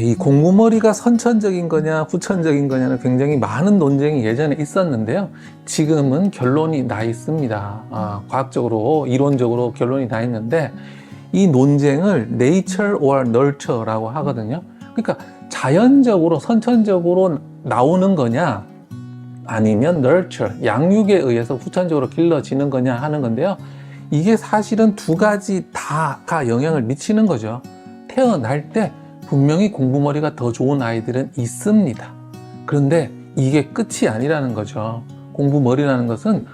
이 공부머리가 선천적인 거냐 후천적인 거냐는 굉장히 많은 논쟁이 예전에 있었는데요. 지금은 결론이 나 있습니다. 과학적으로 이론적으로 결론이 나 있는데, 이 논쟁을 nature or nurture라고 하거든요. 그러니까 자연적으로 선천적으로 나오는 거냐 아니면 nurture, 양육에 의해서 후천적으로 길러지는 거냐 하는 건데요. 이게 사실은 두 가지 다가 영향을 미치는 거죠. 태어날 때 분명히 공부머리가 더 좋은 아이들은 있습니다. 그런데 이게 끝이 아니라는 거죠. 공부머리라는 것은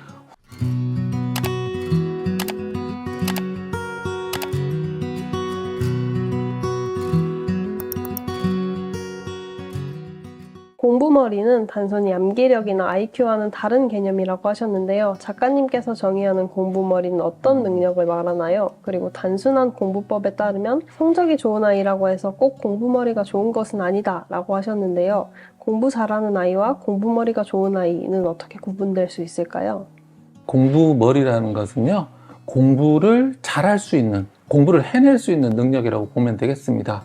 공부머리는 단순히 암기력이나 IQ와는 다른 개념이라고 하셨는데요. 작가님께서 정의하는 공부머리는 어떤 능력을 말하나요? 그리고 단순한 공부법에 따르면 성적이 좋은 아이라고 해서 꼭 공부머리가 좋은 것은 아니다 라고 하셨는데요. 공부 잘하는 아이와 공부머리가 좋은 아이는 어떻게 구분될 수 있을까요? 공부머리라는 것은요, 공부를 잘할 수 있는, 공부를 해낼 수 있는 능력이라고 보면 되겠습니다.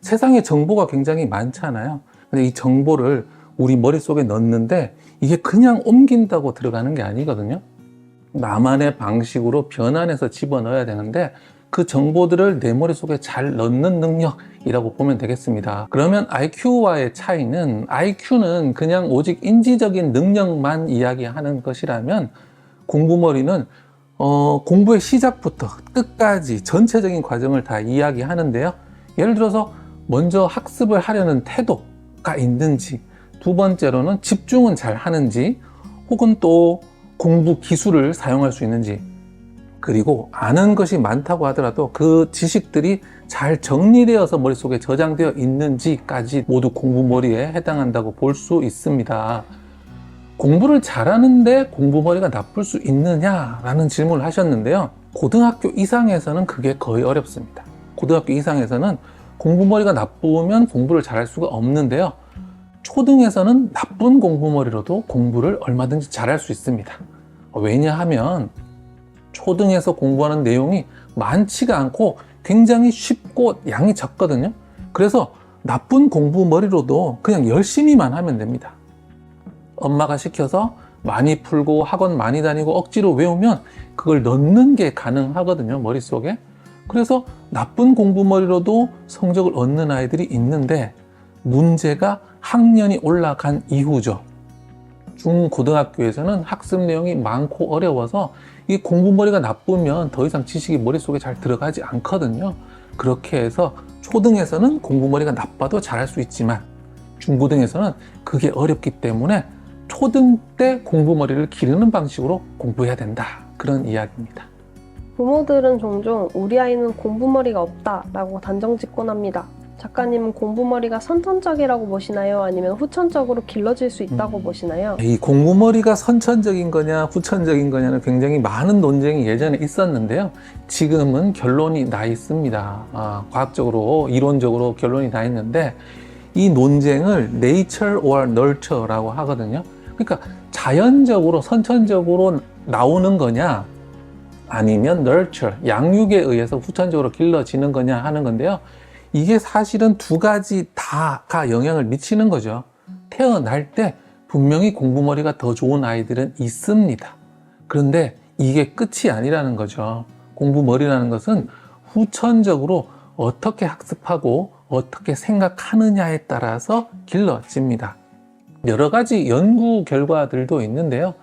세상에 정보가 굉장히 많잖아요. 근데 이 정보를 우리 머릿속에 넣는데 이게 그냥 옮긴다고 들어가는 게 아니거든요. 나만의 방식으로 변환해서 집어넣어야 되는데, 그 정보들을 내 머릿속에 잘 넣는 능력이라고 보면 되겠습니다. 그러면 IQ와의 차이는, IQ는 그냥 오직 인지적인 능력만 이야기하는 것이라면, 공부머리는 공부의 시작부터 끝까지 전체적인 과정을 다 이야기하는데요. 예를 들어서 먼저 학습을 하려는 태도가 있는지, 두 번째로는 집중은 잘 하는지, 혹은 또 공부 기술을 사용할 수 있는지, 그리고 아는 것이 많다고 하더라도 그 지식들이 잘 정리되어서 머릿속에 저장되어 있는지까지 모두 공부머리에 해당한다고 볼 수 있습니다. 공부를 잘하는데 공부머리가 나쁠 수 있느냐라는 질문을 하셨는데요. 고등학교 이상에서는 그게 거의 어렵습니다. 고등학교 이상에서는 공부머리가 나쁘면 공부를 잘할 수가 없는데요. 초등에서는 나쁜 공부머리로도 공부를 얼마든지 잘할 수 있습니다. 왜냐하면 초등에서 공부하는 내용이 많지가 않고 굉장히 쉽고 양이 적거든요. 그래서 나쁜 공부머리로도 그냥 열심히만 하면 됩니다. 엄마가 시켜서 많이 풀고 학원 많이 다니고 억지로 외우면 그걸 넣는 게 가능하거든요, 머릿속에. 그래서 나쁜 공부머리로도 성적을 얻는 아이들이 있는데, 문제가 학년이 올라간 이후죠. 중고등학교에서는 학습 내용이 많고 어려워서 이 공부머리가 나쁘면 더 이상 지식이 머릿속에 잘 들어가지 않거든요. 그렇게 해서 초등에서는 공부머리가 나빠도 잘할 수 있지만, 중고등에서는 그게 어렵기 때문에 초등 때 공부머리를 기르는 방식으로 공부해야 된다, 그런 이야기입니다. 부모들은 종종 우리 아이는 공부머리가 없다라고 단정짓곤 합니다. 작가님은 공부머리가 선천적이라고 보시나요? 아니면 후천적으로 길러질 수 있다고 보시나요? 이 공부머리가 선천적인 거냐 후천적인 거냐는 굉장히 많은 논쟁이 예전에 있었는데요. 지금은 결론이 나 있습니다. 과학적으로 이론적으로 결론이 나 있는데, 이 논쟁을 nature or nurture라고 하거든요. 그러니까 자연적으로 선천적으로 나오는 거냐 아니면 nurture, 양육에 의해서 후천적으로 길러지는 거냐 하는 건데요. 이게 사실은 두 가지 다가 영향을 미치는 거죠. 태어날 때 분명히 공부머리가 더 좋은 아이들은 있습니다. 그런데 이게 끝이 아니라는 거죠. 공부머리라는 것은 후천적으로 어떻게 학습하고 어떻게 생각하느냐에 따라서 길러집니다. 여러 가지 연구 결과들도 있는데요.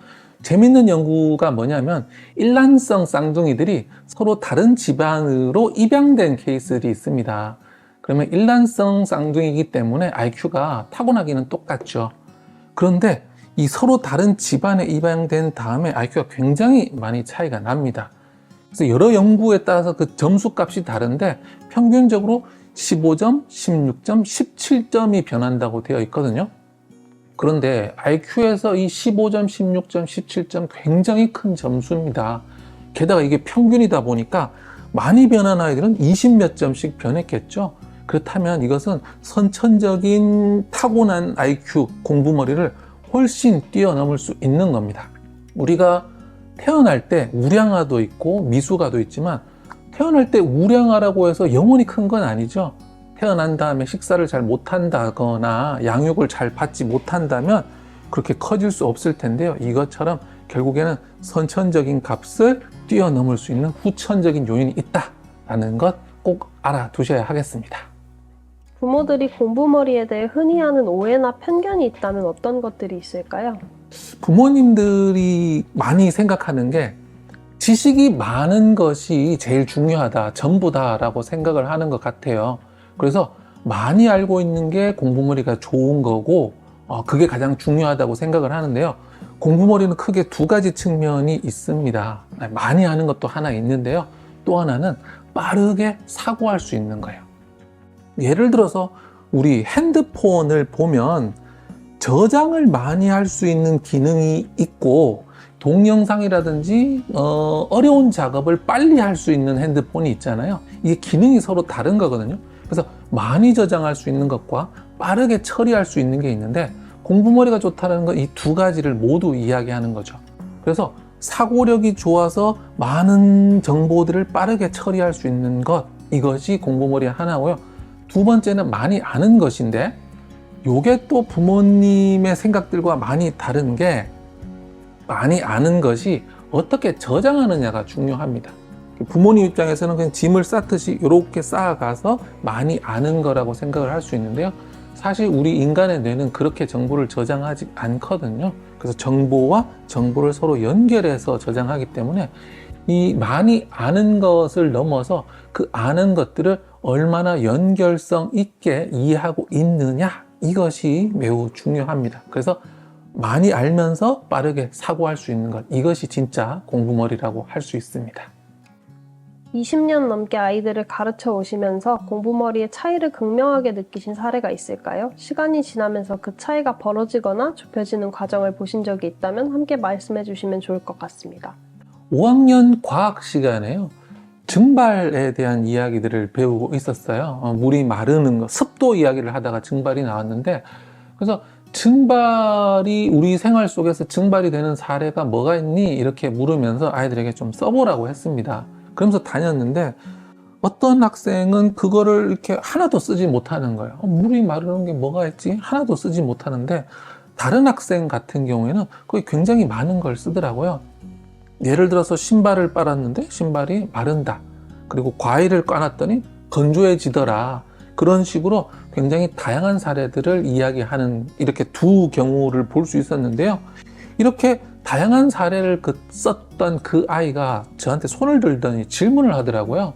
재밌는 연구가 뭐냐면, 일란성 쌍둥이들이 서로 다른 집안으로 입양된 케이스들이 있습니다. 그러면 일란성 쌍둥이이기 때문에 IQ가 타고나기는 똑같죠. 그런데 이 서로 다른 집안에 입양된 다음에 IQ가 굉장히 많이 차이가 납니다. 그래서 여러 연구에 따라서 그 점수값이 다른데 평균적으로 15점, 16점, 17점이 변한다고 되어 있거든요. 그런데 IQ에서 이 15점, 16점, 17점 굉장히 큰 점수입니다. 게다가 이게 평균이다 보니까 많이 변한 아이들은 20몇 점씩 변했겠죠. 그렇다면 이것은 선천적인 타고난 IQ, 공부머리를 훨씬 뛰어넘을 수 있는 겁니다. 우리가 태어날 때 우량아도 있고 미숙아도 있지만, 태어날 때 우량아라고 해서 영혼이 큰 건 아니죠. 태어난 다음에 식사를 잘 못한다거나 양육을 잘 받지 못한다면 그렇게 커질 수 없을 텐데요. 이것처럼 결국에는 선천적인 값을 뛰어넘을 수 있는 후천적인 요인이 있다라는 것 꼭 알아두셔야 하겠습니다. 부모들이 공부머리에 대해 흔히 하는 오해나 편견이 있다면 어떤 것들이 있을까요? 부모님들이 많이 생각하는 게 지식이 많은 것이 제일 중요하다, 전부다라고 생각을 하는 것 같아요. 그래서 많이 알고 있는 게 공부머리가 좋은 거고 그게 가장 중요하다고 생각을 하는데요. 공부머리는 크게 두 가지 측면이 있습니다. 많이 아는 것도 하나 있는데요. 또 하나는 빠르게 사고할 수 있는 거예요. 예를 들어서 우리 핸드폰을 보면 저장을 많이 할 수 있는 기능이 있고 동영상이라든지 어려운 작업을 빨리 할 수 있는 핸드폰이 있잖아요. 이게 기능이 서로 다른 거거든요. 그래서 많이 저장할 수 있는 것과 빠르게 처리할 수 있는 게 있는데 공부머리가 좋다는 건 이 두 가지를 모두 이야기하는 거죠. 그래서 사고력이 좋아서 많은 정보들을 빠르게 처리할 수 있는 것, 이것이 공부머리의 하나고요. 두 번째는 많이 아는 것인데 요게 또 부모님의 생각들과 많이 다른 게 많이 아는 것이 어떻게 저장하느냐가 중요합니다. 부모님 입장에서는 그냥 짐을 쌓듯이 이렇게 쌓아가서 많이 아는 거라고 생각을 할 수 있는데요. 사실 우리 인간의 뇌는 그렇게 정보를 저장하지 않거든요. 그래서 정보와 정보를 서로 연결해서 저장하기 때문에 이 많이 아는 것을 넘어서 그 아는 것들을 얼마나 연결성 있게 이해하고 있느냐, 이것이 매우 중요합니다. 그래서 많이 알면서 빠르게 사고할 수 있는 것, 이것이 진짜 공부머리라고 할 수 있습니다. 20년 넘게 아이들을 가르쳐 오시면서 공부머리의 차이를 극명하게 느끼신 사례가 있을까요? 시간이 지나면서 그 차이가 벌어지거나 좁혀지는 과정을 보신 적이 있다면 함께 말씀해 주시면 좋을 것 같습니다. 5학년 과학 시간에요. 증발에 대한 이야기들을 배우고 있었어요. 물이 마르는 거, 습도 이야기를 하다가 증발이 나왔는데, 그래서 증발이 우리 생활 속에서 증발이 되는 사례가 뭐가 있니? 이렇게 물으면서 아이들에게 좀 써보라고 했습니다. 그러면서 다녔는데 어떤 학생은 그거를 이렇게 하나도 쓰지 못하는 거예요. 물이 마르는 게 뭐가 있지? 하나도 쓰지 못하는데 다른 학생 같은 경우에는 거기 굉장히 많은 걸 쓰더라고요. 예를 들어서 신발을 빨았는데 신발이 마른다. 그리고 과일을 까놨더니 건조해지더라. 그런 식으로 굉장히 다양한 사례들을 이야기하는 이렇게 두 경우를 볼 수 있었는데요. 이렇게 다양한 사례를 썼던 그 아이가 저한테 손을 들더니 질문을 하더라고요.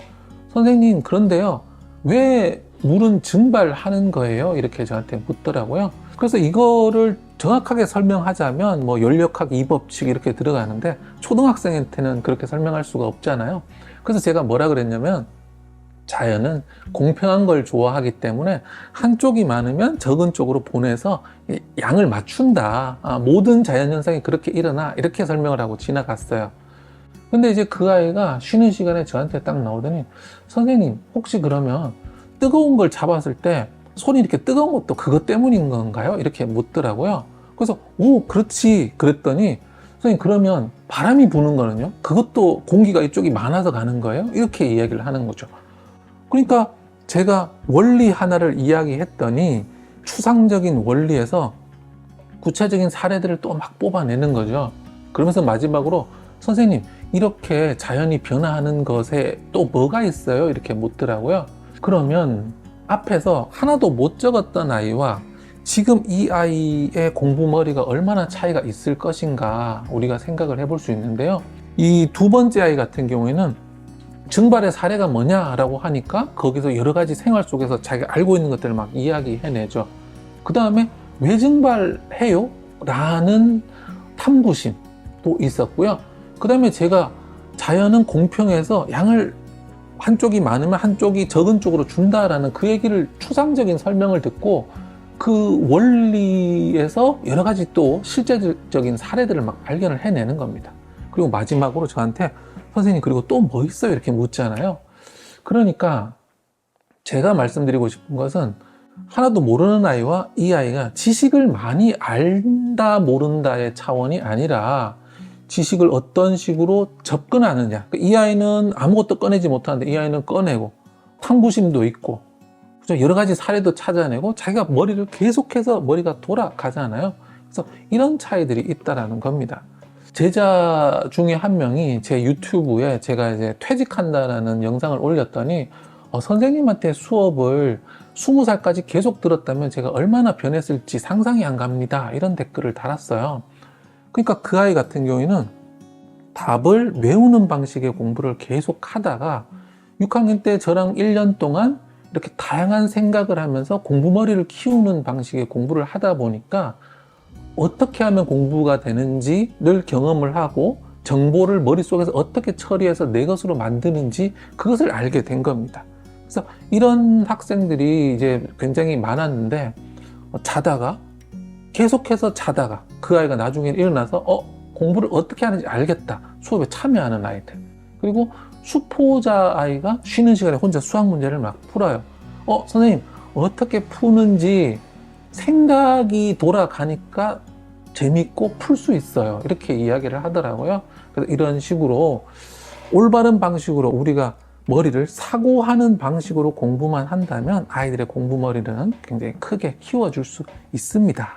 선생님, 그런데요, 왜 물은 증발하는 거예요? 이렇게 저한테 묻더라고요. 그래서 이거를 정확하게 설명하자면 뭐 연력학 2법칙 이렇게 들어가는데 초등학생한테는 그렇게 설명할 수가 없잖아요. 그래서 제가 뭐라 그랬냐면 자연은 공평한 걸 좋아하기 때문에 한쪽이 많으면 적은 쪽으로 보내서 양을 맞춘다. 모든 자연현상이 그렇게 일어나. 이렇게 설명을 하고 지나갔어요. 근데 이제 그 아이가 쉬는 시간에 저한테 딱 나오더니 선생님, 혹시 그러면 뜨거운 걸 잡았을 때 손이 이렇게 뜨거운 것도 그것 때문인 건가요? 이렇게 묻더라고요. 그래서 오, 그렇지. 그랬더니 선생님, 그러면 바람이 부는 거는요? 그것도 공기가 이쪽이 많아서 가는 거예요? 이렇게 이야기를 하는 거죠. 그러니까 제가 원리 하나를 이야기했더니 추상적인 원리에서 구체적인 사례들을 또 막 뽑아내는 거죠. 그러면서 마지막으로 선생님, 이렇게 자연이 변화하는 것에 또 뭐가 있어요? 이렇게 묻더라고요. 그러면 앞에서 하나도 못 적었던 아이와 지금 이 아이의 공부머리가 얼마나 차이가 있을 것인가 우리가 생각을 해볼 수 있는데요. 이 두 번째 아이 같은 경우에는 증발의 사례가 뭐냐라고 하니까 거기서 여러 가지 생활 속에서 자기가 알고 있는 것들을 막 이야기해내죠. 그 다음에 왜 증발해요? 라는 탐구심도 있었고요. 그 다음에 제가 자연은 공평해서 양을 한쪽이 많으면 한쪽이 적은 쪽으로 준다라는 그 얘기를 추상적인 설명을 듣고 그 원리에서 여러 가지 또 실제적인 사례들을 막 발견을 해내는 겁니다. 그리고 마지막으로 저한테 선생님, 그리고 또 뭐 있어요? 이렇게 묻잖아요. 그러니까 제가 말씀드리고 싶은 것은 하나도 모르는 아이와 이 아이가 지식을 많이 알다 모른다의 차원이 아니라 지식을 어떤 식으로 접근하느냐. 이 아이는 아무것도 꺼내지 못하는데 이 아이는 꺼내고 탐구심도 있고 여러 가지 사례도 찾아내고 자기가 머리를 계속해서 머리가 돌아가잖아요. 그래서 이런 차이들이 있다라는 겁니다. 제자 중에 한 명이 제 유튜브에 제가 이제 퇴직한다라는 영상을 올렸더니 선생님한테 수업을 20살까지 계속 들었다면 제가 얼마나 변했을지 상상이 안 갑니다. 이런 댓글을 달았어요. 그러니까 그 아이 같은 경우에는 답을 외우는 방식의 공부를 계속 하다가 6학년 때 저랑 1년 동안 이렇게 다양한 생각을 하면서 공부머리를 키우는 방식의 공부를 하다 보니까 어떻게 하면 공부가 되는지를 경험을 하고 정보를 머릿속에서 어떻게 처리해서 내 것으로 만드는지 그것을 알게 된 겁니다. 그래서 이런 학생들이 이제 굉장히 많았는데 자다가 계속해서 자다가 그 아이가 나중에 일어나서 공부를 어떻게 하는지 알겠다. 수업에 참여하는 아이들. 그리고 수포자 아이가 쉬는 시간에 혼자 수학 문제를 막 풀어요. 선생님 어떻게 푸는지 생각이 돌아가니까 재밌고 풀 수 있어요. 이렇게 이야기를 하더라고요. 그래서 이런 식으로 올바른 방식으로 우리가 머리를 사고하는 방식으로 공부만 한다면 아이들의 공부 머리는 굉장히 크게 키워줄 수 있습니다.